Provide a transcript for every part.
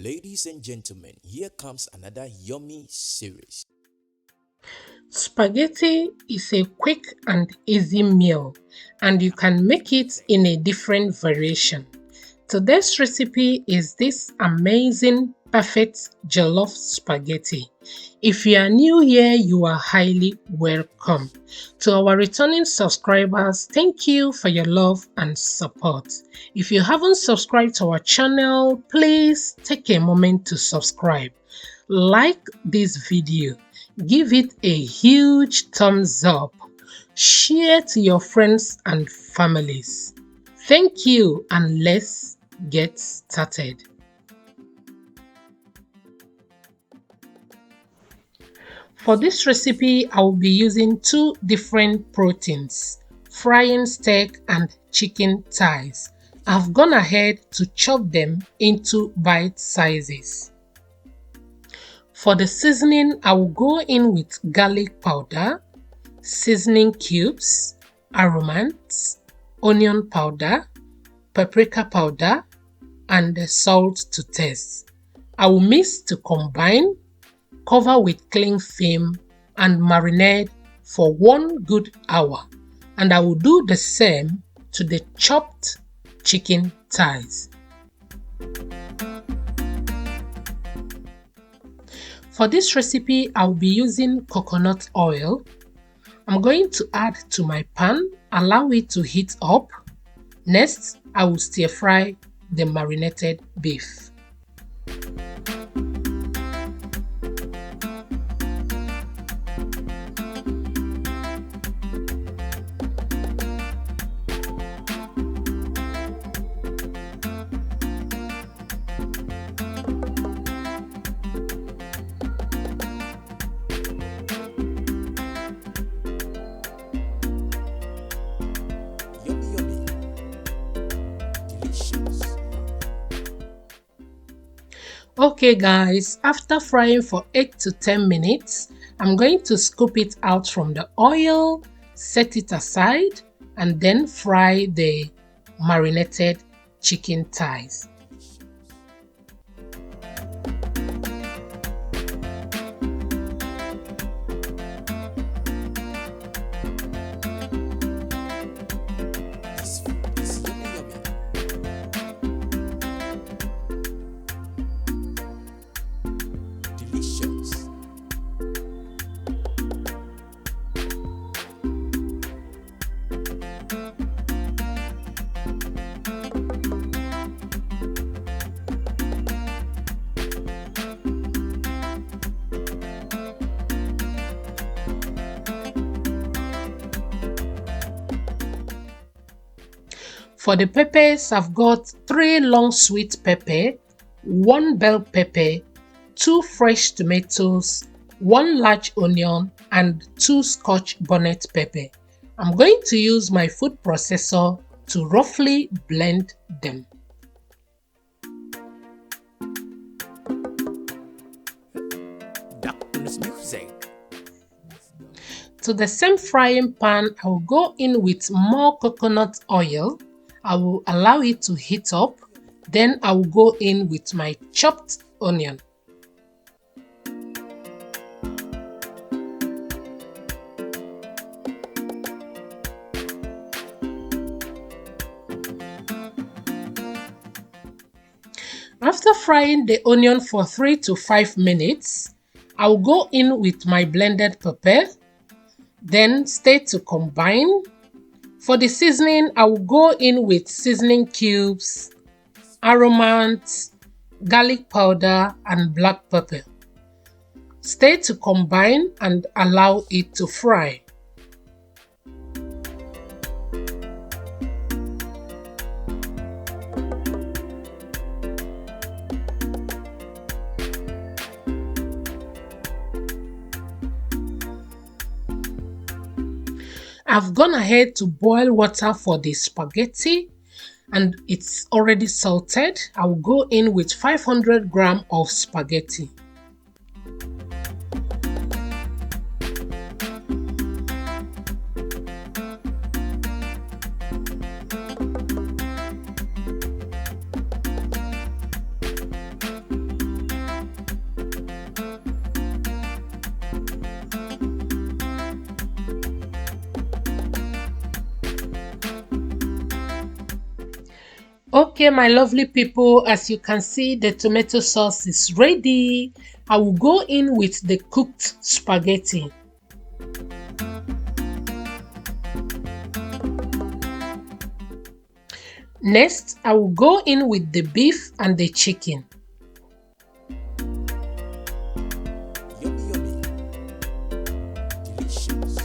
Ladies and gentlemen, here comes another yummy series. Spaghetti is a quick and easy meal, and you can make it in a different variation. Today's recipe is this amazing, perfect jollof spaghetti. If you are new here, you are highly welcome. To our returning subscribers, thank you for your love and support. If you haven't subscribed to our channel, please take a moment to subscribe. Like this video, give it a huge thumbs up, share to your friends and families. Thank you, and let's get started. For this recipe, I will be using two different proteins, frying steak and chicken thighs. I've gone ahead to chop them into bite sizes. For the seasoning, I will go in with garlic powder, seasoning cubes, Aromat, onion powder, paprika powder, and salt to taste. I will mix to combine, cover with cling film, and marinate for 1 good hour. And I will do the same to the chopped chicken thighs. For this recipe, I'll be using coconut oil. I'm going to add to my pan, allow it to heat up. Next, I will stir fry the marinated beef. Yummy, yummy. Delicious. Okay guys, after frying for 8 to 10 minutes, I'm going to scoop it out from the oil, set it aside, and then fry the marinated chicken thighs. This food is yummy, yummy. Delicious. For the peppers, I've got 3 long sweet pepper, 1 bell pepper, 2 fresh tomatoes, 1 large onion, and 2 scotch bonnet pepper. I'm going to use my food processor to roughly blend them. Darkness music. To the same frying pan, I will go in with more coconut oil. I will allow it to heat up. Then I will go in with my chopped onion. After frying the onion for 3 to 5 minutes, I will go in with my blended pepper. Then stir to combine. For the seasoning, I will go in with seasoning cubes, Aromat, garlic powder, and black pepper. Stir to combine and allow it to fry. I've gone ahead to boil water for the spaghetti and it's already salted. I will go in with 500 grams of spaghetti. Okay, my lovely people, as you can see, the tomato sauce is ready. I will go in with the cooked spaghetti. Next, I will go in with the beef and the chicken. Yummy, yummy. Delicious.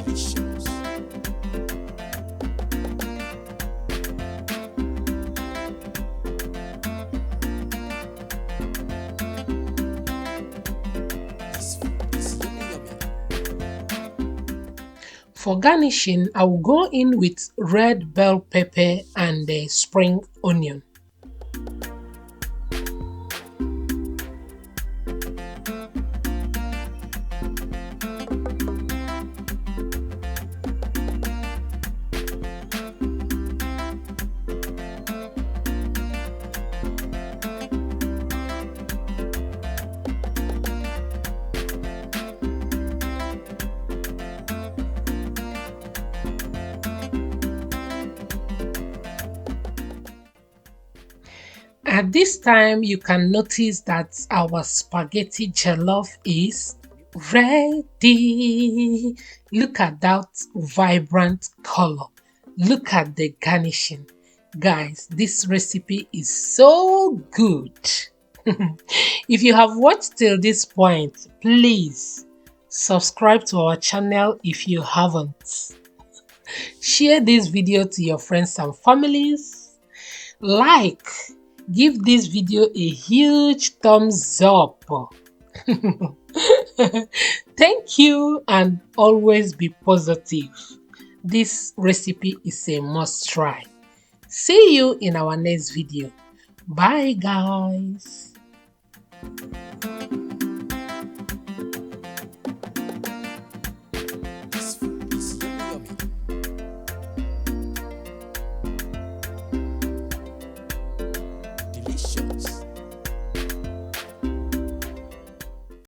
Delicious. This food is yummy, yummy. For garnishing, I will go in with red bell pepper and the spring onion. At this time, you can notice that our spaghetti jollof is ready. Look at that vibrant color. Look at the garnishing. Guys, this recipe is so good. If you have watched till this point, please subscribe to our channel if you haven't. Share this video to your friends and families. Like, give this video a huge thumbs up. Thank you, and always be positive. This recipe is a must try. See you in our next video. Bye guys.